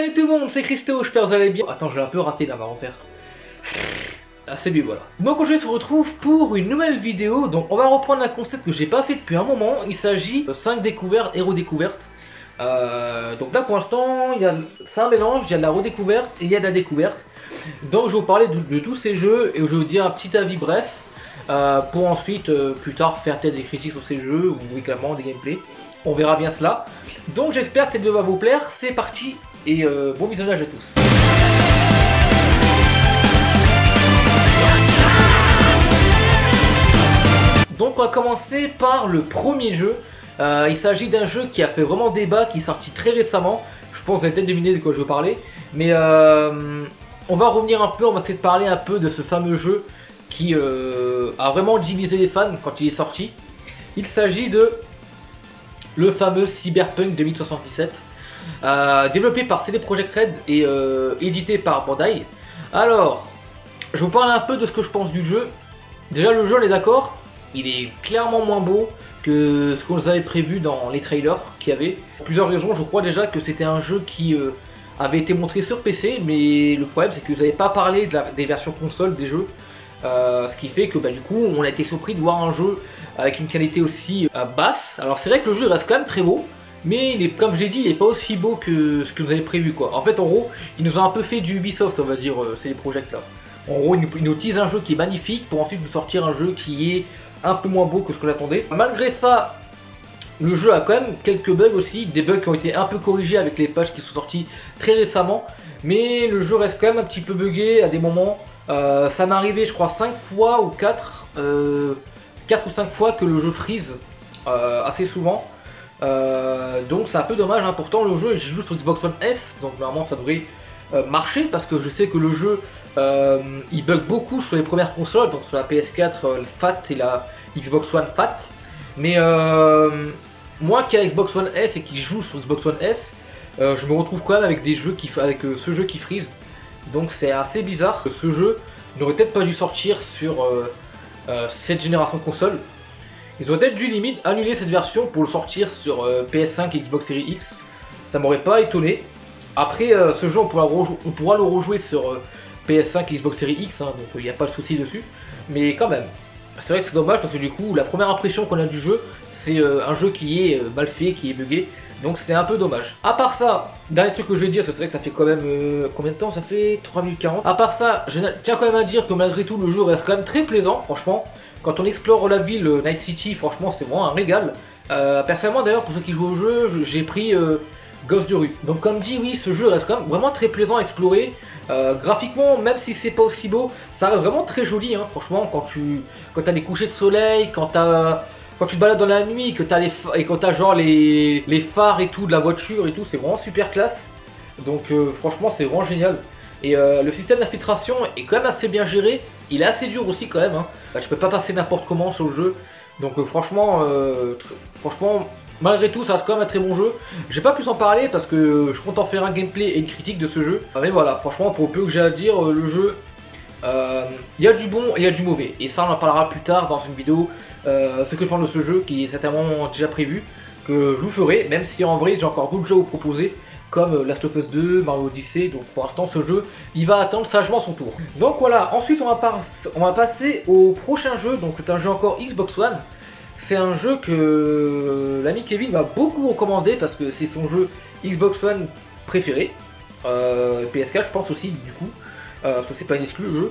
Salut tout le monde, c'est Christo, j'espère que vous allez bien. Attends, j'ai un peu raté là, on va refaire. Ah, c'est mieux, voilà. Donc aujourd'hui, on se retrouve pour une nouvelle vidéo. Donc on va reprendre un concept que j'ai pas fait depuis un moment. Il s'agit de 5 découvertes et redécouvertes. Donc là pour l'instant, c'est un mélange, il y a de la redécouverte et il y a de la découverte. Donc je vais vous parler de tous ces jeux et je vais vous dire un petit avis bref. Pour ensuite, plus tard, faire peut-être des critiques sur ces jeux ou également des gameplays. On verra bien cela. Donc j'espère que cette vidéo va vous plaire. C'est parti et bon visionnage à tous. Donc on va commencer par le premier jeu. Il s'agit d'un jeu qui a fait vraiment débat, qui est sorti très récemment. Je pense que vous avez peut-être deviné de quoi je veux parler. Mais on va revenir un peu, on va essayer de parler un peu de ce fameux jeu qui a vraiment divisé les fans quand il est sorti. Il s'agit de le fameux Cyberpunk 2077, développé par CD Projekt Red et édité par Bandai. Alors, je vous parle un peu de ce que je pense du jeu. Déjà, le jeu, on est d'accord, il est clairement moins beau que ce qu'on nous avait prévu dans les trailers qu'il y avait. Pour plusieurs raisons, je crois déjà que c'était un jeu qui avait été montré sur PC, mais le problème c'est que vous n'avez pas parlé des versions console des jeux. Ce qui fait que du coup on a été surpris de voir un jeu avec une qualité aussi basse. Alors c'est vrai que le jeu reste quand même très beau, mais comme j'ai dit, il n'est pas aussi beau que ce que vous avez prévu quoi. En fait en gros, ils nous ont un peu fait du Ubisoft, on va dire, c'est les projets là. En gros, ils nous utilisent un jeu qui est magnifique pour ensuite nous sortir un jeu qui est un peu moins beau que ce qu'on attendait. Malgré ça, le jeu a quand même quelques bugs aussi, des bugs qui ont été un peu corrigés avec les patchs qui sont sortis très récemment, mais le jeu reste quand même un petit peu buggé à des moments. Ça m'est arrivé je crois 5 fois ou 4 ou 5 fois que le jeu freeze assez souvent, donc c'est un peu dommage, hein. Pourtant le jeu, je joue sur Xbox One S, donc normalement ça devrait marcher parce que je sais que le jeu il bug beaucoup sur les premières consoles, donc sur la PS4 FAT et la Xbox One FAT, mais moi qui ai Xbox One S et qui joue sur Xbox One S, je me retrouve quand même avec des jeux avec ce jeu qui freeze. Donc c'est assez bizarre. Ce jeu n'aurait peut-être pas dû sortir sur cette génération de console. Ils auraient peut-être dû limite annuler cette version pour le sortir sur PS5 et Xbox Series X. Ça m'aurait pas étonné. Après ce jeu on pourra le rejouer sur PS5 et Xbox Series X, hein, donc il n'y a pas de souci dessus. Mais quand même, c'est vrai que c'est dommage parce que du coup la première impression qu'on a du jeu, c'est un jeu qui est mal fait, qui est buggé. Donc c'est un peu dommage. À part ça, dernier truc que je vais dire, c'est vrai que ça fait quand même combien de temps? Ça fait 3 minutes 40. À part ça, je tiens quand même à dire que malgré tout le jeu reste quand même très plaisant, franchement. Quand on explore la ville Night City, franchement c'est vraiment un régal. Personnellement d'ailleurs, pour ceux qui jouent au jeu, j'ai pris Ghost de rue. Donc comme dit, oui, ce jeu reste quand même vraiment très plaisant à explorer. Graphiquement, même si c'est pas aussi beau, ça reste vraiment très joli, hein, franchement. Quand t'as des couchers de soleil, quand tu te balades dans la nuit, que t'as genre les phares et tout de la voiture et tout, c'est vraiment super classe. Donc franchement c'est vraiment génial. Et le système d'infiltration est quand même assez bien géré. Il est assez dur aussi quand même, hein. Je peux pas passer n'importe comment sur le jeu. Donc franchement, malgré tout ça reste quand même un très bon jeu. J'ai pas pu en parler parce que je compte en faire un gameplay et une critique de ce jeu. Mais voilà, franchement pour peu que j'ai à dire, le jeu, il y a du bon et il y a du mauvais. Et ça on en parlera plus tard dans une vidéo. Ce que je pense de ce jeu qui est certainement déjà prévu, que je vous ferai, même si en vrai j'ai encore d'autres jeux à vous proposer, comme Last of Us 2, Mario Odyssey, donc pour l'instant ce jeu, il va attendre sagement son tour. Donc voilà, ensuite on va passer au prochain jeu, donc c'est un jeu encore Xbox One. C'est un jeu que l'ami Kevin va beaucoup recommander parce que c'est son jeu Xbox One préféré, PS4 je pense aussi du coup, parce que c'est pas une exclu le jeu.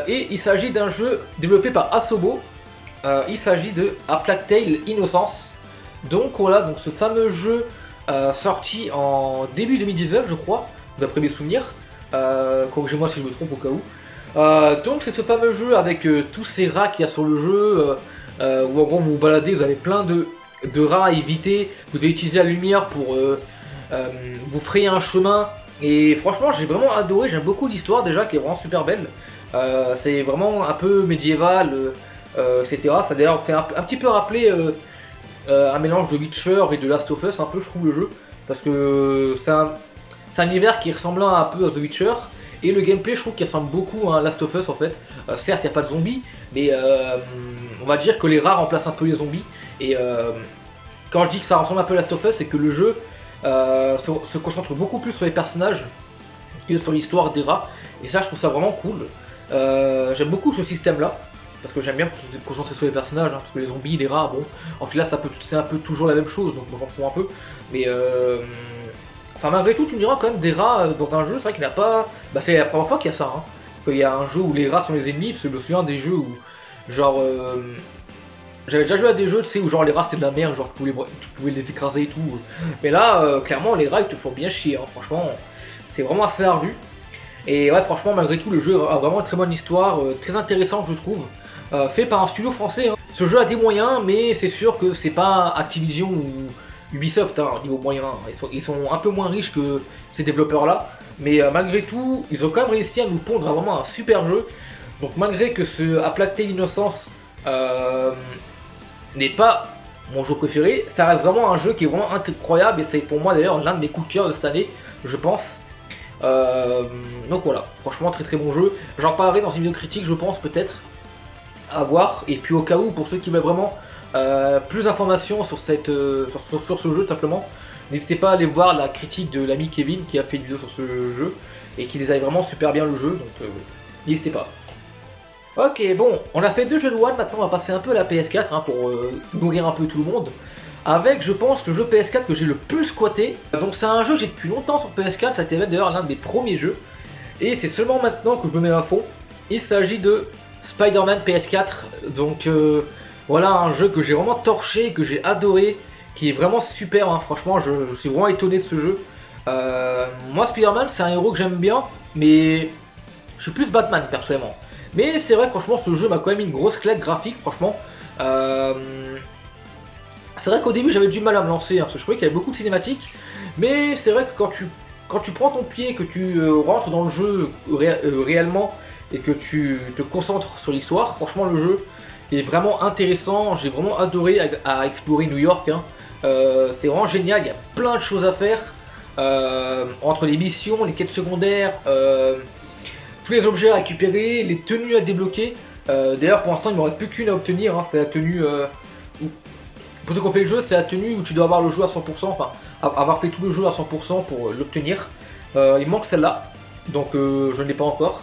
Et il s'agit d'un jeu développé par Asobo. Il s'agit de A Plague Tale Innocence. Donc voilà, donc ce fameux jeu sorti en début 2019 je crois, d'après mes souvenirs. Corrigez-moi si je me trompe au cas où. Donc c'est ce fameux jeu avec tous ces rats qu'il y a sur le jeu, où en gros vous vous baladez, vous avez plein de rats à éviter, vous devez utiliser la lumière pour vous frayer un chemin. Et franchement j'ai vraiment adoré, j'aime beaucoup l'histoire déjà qui est vraiment super belle. C'est vraiment un peu médiéval, etc. Ça d'ailleurs fait un petit peu rappeler un mélange de Witcher et de Last of Us un peu je trouve le jeu. Parce que c'est un univers qui ressemble un peu à The Witcher. Et le gameplay je trouve qu'il ressemble beaucoup à Last of Us en fait. Certes il n'y a pas de zombies, mais on va dire que les rats remplacent un peu les zombies. Et quand je dis que ça ressemble un peu à Last of Us, c'est que le jeu se concentre beaucoup plus sur les personnages que sur l'histoire d'Era, et ça je trouve ça vraiment cool. J'aime beaucoup ce système là, parce que j'aime bien se concentrer sur les personnages, hein, parce que les zombies, les rats, bon, en fait là c'est un peu toujours la même chose, donc j'en prends un peu, mais enfin malgré tout tu me diras quand même des rats dans un jeu, c'est vrai qu'il n'y a pas, bah c'est la première fois qu'il y a ça, hein, qu'il y a un jeu où les rats sont les ennemis, parce que je me souviens des jeux où, genre, j'avais déjà joué à des jeux, tu sais, où genre les rats c'était de la merde, genre tu pouvais les écraser et tout, mais là, clairement les rats ils te font bien chier, hein, franchement, c'est vraiment assez ardu. Et ouais, franchement, malgré tout, le jeu a vraiment une très bonne histoire, très intéressante, je trouve, fait par un studio français. Hein. Ce jeu a des moyens, mais c'est sûr que c'est pas Activision ou Ubisoft, hein, au niveau moyen. Ils sont un peu moins riches que ces développeurs-là, mais malgré tout, ils ont quand même réussi à nous pondre à vraiment un super jeu. Donc malgré que ce A Plague Tale Innocence n'est pas mon jeu préféré, ça reste vraiment un jeu qui est vraiment incroyable, et c'est pour moi d'ailleurs l'un de mes coups de cœur de cette année, je pense. Donc voilà, franchement très très bon jeu. J'en parlerai dans une vidéo critique, je pense, peut-être à voir. Et puis au cas où, pour ceux qui veulent vraiment plus d'informations sur ce jeu tout simplement, n'hésitez pas à aller voir la critique de l'ami Kevin qui a fait une vidéo sur ce jeu et qui détaille vraiment super bien le jeu, donc n'hésitez pas. Ok, bon, on a fait 2 jeux de One, maintenant on va passer un peu à la PS4 hein, pour nourrir un peu tout le monde. Avec, je pense, le jeu PS4 que j'ai le plus squatté. Donc c'est un jeu que j'ai depuis longtemps sur PS4, ça a été d'ailleurs l'un de mes premiers jeux. Et c'est seulement maintenant que je me mets à fond. Il s'agit de Spider-Man PS4. Donc voilà, un jeu que j'ai vraiment torché, que j'ai adoré, qui est vraiment super, hein. Franchement, je suis vraiment étonné de ce jeu. Moi, Spider-Man, c'est un héros que j'aime bien, mais je suis plus Batman, personnellement. Mais c'est vrai, franchement, ce jeu m'a quand même mis une grosse claque graphique, franchement. C'est vrai qu'au début j'avais du mal à me lancer, hein, parce que je trouvais qu'il y avait beaucoup de cinématiques, mais c'est vrai que quand tu prends ton pied, que tu rentres dans le jeu réellement, et que tu te concentres sur l'histoire, franchement le jeu est vraiment intéressant, j'ai vraiment adoré à explorer New York, hein. C'est vraiment génial, il y a plein de choses à faire, entre les missions, les quêtes secondaires, tous les objets à récupérer, les tenues à débloquer. D'ailleurs pour l'instant il ne me reste plus qu'une à obtenir, hein, c'est la tenue... Pour ceux qui ont fait le jeu, c'est la tenue où tu dois avoir le jeu à 100%, enfin avoir fait tout le jeu à 100% pour l'obtenir. Il manque celle-là, donc je ne l'ai pas encore.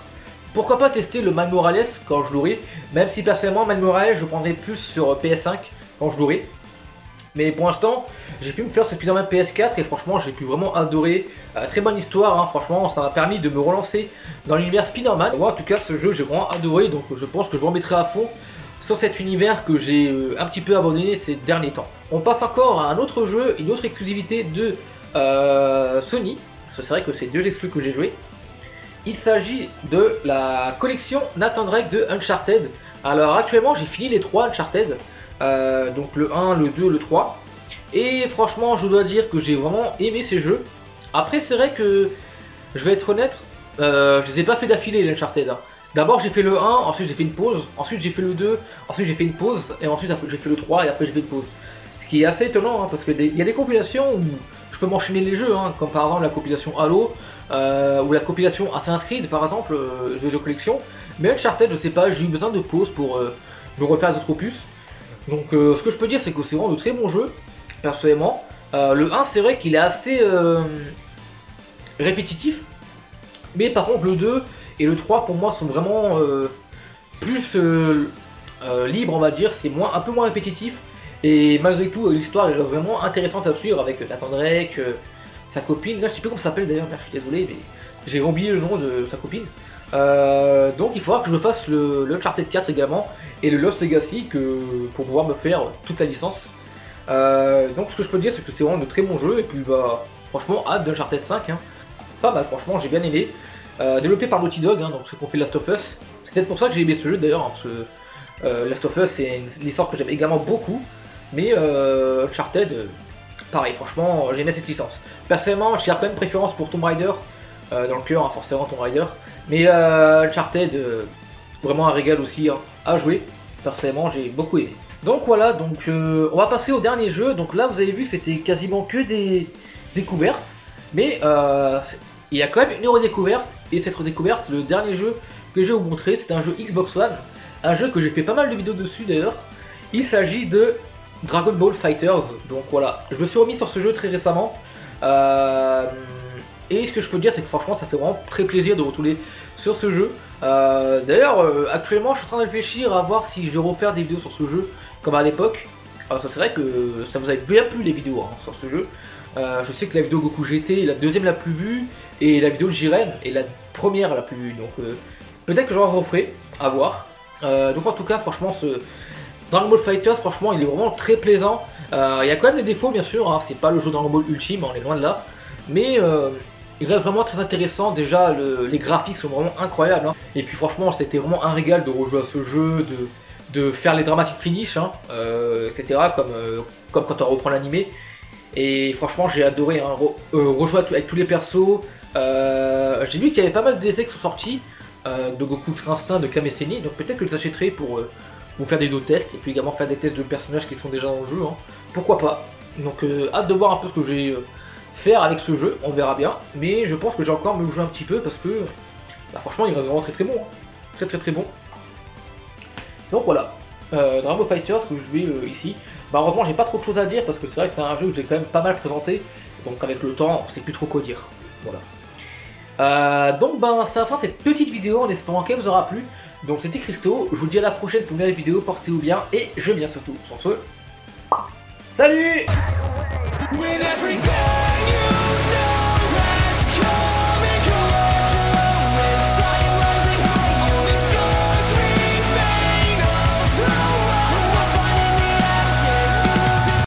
Pourquoi pas tester le Miles Morales quand je l'aurai, même si personnellement Miles Morales je prendrai plus sur PS5 quand je l'aurai. Mais pour l'instant, j'ai pu me faire ce Spider-Man PS4 et franchement j'ai pu vraiment adorer. Très bonne histoire, hein, franchement ça m'a permis de me relancer dans l'univers Spider-Man. Moi en tout cas ce jeu j'ai vraiment adoré, donc je pense que je me remettrai à fond sur cet univers que j'ai un petit peu abandonné ces derniers temps. On passe encore à un autre jeu, une autre exclusivité de Sony. C'est vrai que c'est 2 exclus que j'ai joué. Il s'agit de la collection Nathan Drake de Uncharted. Alors actuellement j'ai fini les 3 Uncharted, donc le 1, le 2, le 3. Et franchement je dois dire que j'ai vraiment aimé ces jeux. Après c'est vrai que, je vais être honnête, je les ai pas fait d'affilée les Uncharted, hein. D'abord j'ai fait le 1, ensuite j'ai fait une pause, ensuite j'ai fait le 2, ensuite j'ai fait une pause, et ensuite j'ai fait le 3 et après j'ai fait une pause. Ce qui est assez étonnant, hein, parce qu'il y a des compilations où je peux m'enchaîner les jeux, hein, comme par exemple la compilation Halo, ou la compilation Assassin's Creed par exemple, jeux de collection. Mais Uncharted, je sais pas, j'ai eu besoin de pause pour me refaire les autres opus. Donc ce que je peux dire c'est que c'est vraiment de très bons jeux, personnellement. Le 1 c'est vrai qu'il est assez répétitif, mais par contre le 2 et le 3 pour moi sont vraiment plus libres, on va dire, c'est un peu moins répétitif. Et malgré tout l'histoire est vraiment intéressante à suivre avec Nathan Drake, sa copine, là je sais plus comment ça s'appelle d'ailleurs, je suis désolé mais j'ai oublié le nom de sa copine. Donc il faudra que je me fasse le Uncharted 4 également et le Lost Legacy pour pouvoir me faire toute la licence. Donc ce que je peux dire c'est que c'est vraiment de très bons jeux et puis bah franchement hâte d'Uncharted 5, hein. Pas mal, franchement j'ai bien aimé. Développé par Naughty Dog, hein, donc ceux qui ont fait Last of Us. C'est peut-être pour ça que j'ai aimé ce jeu d'ailleurs, hein, parce que Last of Us c'est une licence que j'aime également beaucoup. Mais Uncharted, pareil, franchement j'ai aimé cette licence. Personnellement j'ai quand même préférence pour Tomb Raider, dans le cœur, hein, forcément Tomb Raider. Mais Uncharted, vraiment un régal aussi, hein, à jouer. Personnellement j'ai beaucoup aimé. Donc voilà, donc on va passer au dernier jeu. Donc là vous avez vu que c'était quasiment que des découvertes. Mais il y a quand même une redécouverte. Et cette redécouverte c'est le dernier jeu que je vais vous montrer. C'est un jeu Xbox One. Un jeu que j'ai fait pas mal de vidéos dessus d'ailleurs. Il s'agit de Dragon Ball Fighters. Donc voilà, je me suis remis sur ce jeu très récemment. Et ce que je peux dire, c'est que franchement, ça fait vraiment très plaisir de retourner sur ce jeu. D'ailleurs, actuellement, je suis en train de réfléchir à voir si je vais refaire des vidéos sur ce jeu comme à l'époque. C'est vrai que ça vous avait bien plu les vidéos hein, sur ce jeu. Je sais que la vidéo Goku GT est la deuxième la plus vue et la vidéo de Jiren est la première la plus vue. Donc peut-être que j'en referai, à voir. Donc en tout cas, franchement, ce Dragon Ball FighterZ, franchement, il est vraiment très plaisant. Il y a quand même des défauts, bien sûr. Hein, c'est pas le jeu Dragon Ball Ultime, on est loin de là. Mais il reste vraiment très intéressant. Déjà, les graphiques sont vraiment incroyables. Hein. Et puis franchement, c'était vraiment un régal de rejouer à ce jeu, de faire les dramatic finish, hein, etc. Comme quand on reprend l'animé. Et franchement, j'ai adoré hein, rejouer avec tous les persos. J'ai vu qu'il y avait pas mal d'essais qui sont sortis de Goku Ultra Instinct, de Kame Senni. Donc peut-être que je les achèterai pour vous faire des vidéos tests. Et puis également faire des tests de personnages qui sont déjà dans le jeu. Hein. Pourquoi pas. Donc hâte de voir un peu ce que j'ai faire avec ce jeu. On verra bien. Mais je pense que j'ai encore me le jouer un petit peu parce que bah, franchement, il reste vraiment très très bon. Hein. Très bon. Donc voilà, Dragon Ball FighterZ que je vais ici. Malheureusement, j'ai pas trop de choses à dire parce que c'est vrai que c'est un jeu que j'ai quand même pas mal présenté. Donc avec le temps, on sait plus trop quoi dire. Voilà. Donc ben, c'est la fin de cette petite vidéo en espérant qu'elle vous aura plu. Donc c'était Christo, je vous dis à la prochaine pour une nouvelle vidéo, portez-vous bien et je viens surtout. Sur ce, salut!